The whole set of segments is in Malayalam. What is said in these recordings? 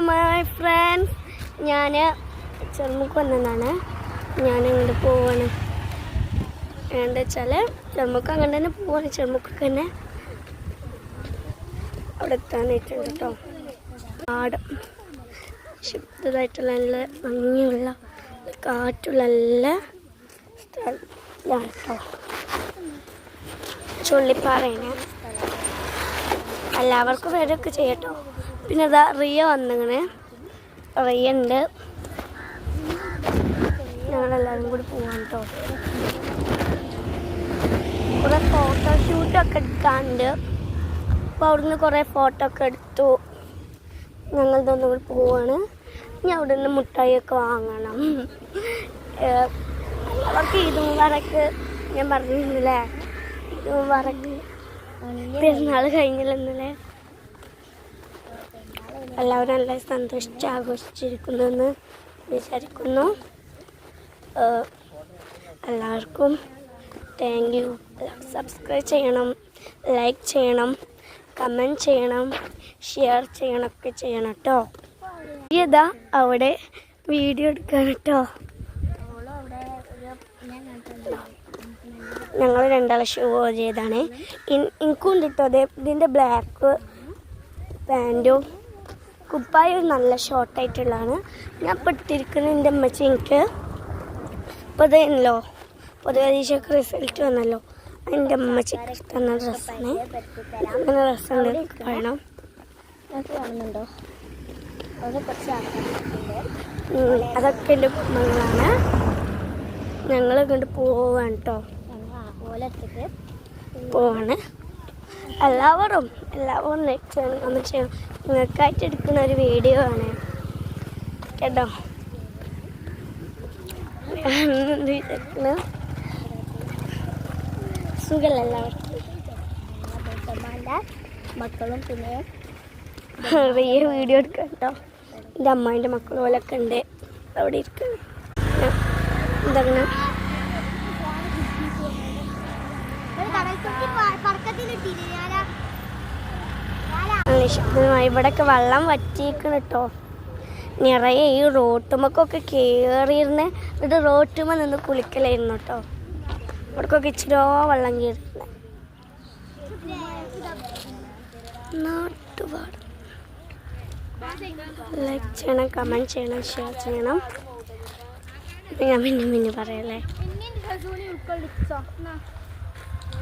മൈ ഫ്രണ്ട്സ്, ഞാൻ ചെറുമുക്ക് വന്നതാണ്. ഞാനിങ്ങോട്ട് പോവാണ്. എന്താ വെച്ചാൽ ചെറുമുക്ക് അങ്ങനെ തന്നെ പോവാണ്. ചെറുമുക്കൊക്കെ തന്നെ അവിടെ എത്താനായിട്ടുണ്ട് കേട്ടോ. പാടം ശുദ്ധമായിട്ടുള്ള നല്ല ഭംഗിയുള്ള കാറ്റുള്ള നല്ല സ്ഥലമാണ് കേട്ടോ. ചുള്ളിപ്പാറയാണ്. എല്ലാവർക്കും വരെയൊക്കെ ചെയ്യട്ടോ. പിന്നെ അതാ റിയ വന്നിങ്ങനെ. റിയ ഉണ്ട്. ഞങ്ങളെല്ലാവരും കൂടി പോവാൻ കേട്ടോ. കുറേ ഫോട്ടോഷൂട്ടൊക്കെ എടുക്കാനുണ്ട്. അപ്പോൾ അവിടുന്ന് കുറേ ഫോട്ടോ ഒക്കെ എടുത്തു. ഞങ്ങളിതൊന്നും കൂടി പോവാണ്. ഇനി അവിടെ നിന്ന് മുട്ടായിയൊക്കെ വാങ്ങണം. അവർക്ക് ഈദ് മുബാറക്ക് ഞാൻ പറഞ്ഞിരുന്നില്ലേ, ഈദ് മുബാറക്ക് പെരുന്നാൾ കഴിഞ്ഞില്ലെന്നല്ലേ. എല്ലാവരും നല്ല സന്തോഷിച്ച് ആഘോഷിച്ചിരിക്കുന്നു എന്ന് വിചാരിക്കുന്നു. എല്ലാവർക്കും താങ്ക് യു. സബ്സ്ക്രൈബ് ചെയ്യണം, ലൈക്ക് ചെയ്യണം, കമൻറ്റ് ചെയ്യണം, ഷെയർ ചെയ്യണമൊക്കെ ചെയ്യണം കേട്ടോ. ഇതാ അവിടെ വീഡിയോ എടുക്കാൻ കേട്ടോ. ഞങ്ങൾ രണ്ടാളെ ഷൂ ചെയ്താണ്. എനിക്കും കിട്ടും അതെ. ഇതിൻ്റെ ബ്ലാക്ക് പാൻറ്റും കുപ്പായും നല്ല ഷോർട്ടായിട്ടുള്ളതാണ്. ഞാൻ ഇപ്പോൾ ഇട്ടിരിക്കുന്നത് എൻ്റെ അമ്മച്ചി എനിക്ക് ഇപ്പോൾ ഇതല്ലോ പൊതുപരീക്ഷയ്ക്ക് റിസൾട്ട് വന്നല്ലോ. എൻ്റെ അമ്മച്ചിക്ക് ഇഷ്ടമുള്ള ഡ്രസ്സാണ്. അങ്ങനെ ഡ്രസ്സുണ്ട് പറയണം. കാണുന്നുണ്ടോ? അതൊക്കെ എൻ്റെ കുടുംബങ്ങളാണ്. ഞങ്ങൾ ഇങ്ങോട്ട് പോവാണ് കേട്ടോ. പോവാണ്. എല്ലാവരും ഒന്ന് ചെയ്യണം. നിങ്ങൾക്കായിട്ട് എടുക്കുന്ന ഒരു വീഡിയോ ആണ് കേട്ടോ. വിചാരിക്കുന്നു സുഖമല്ല എല്ലാവർക്കും. മക്കളും പിന്നെ റിയ വീഡിയോ എടുക്കാം കേട്ടോ. എൻ്റെ അമ്മേൻ്റെ മക്കളും പോലൊക്കെ ഉണ്ട് അവിടെ ഇരിക്കുന്നു. എന്താണ് ഇവിടെയൊക്കെ വെള്ളം വറ്റിയിരിക്കണം കേട്ടോ. നിറയെ ഈ റോട്ടുമൊക്കെ കയറിയിരുന്ന് എന്നിട്ട് റോട്ടുമ്മ നിന്ന് കുളിക്കലായിരുന്നു കേട്ടോ. ഇവിടേക്കൊക്കെ ഇച്ചിരോ വെള്ളം കയറിയിരുന്നത്. നാട്ടുപാട് ലൈക്ക് ചെയ്യണം, കമൻറ്റ് ചെയ്യണം, ഷെയർ ചെയ്യണം. ഞാൻ പിന്നെ പറയല്ലേ.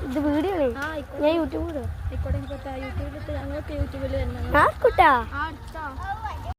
ഇത് വീഡിയോ ഞാൻ യൂട്യൂബിൽ ആർക്കൂട്ടാ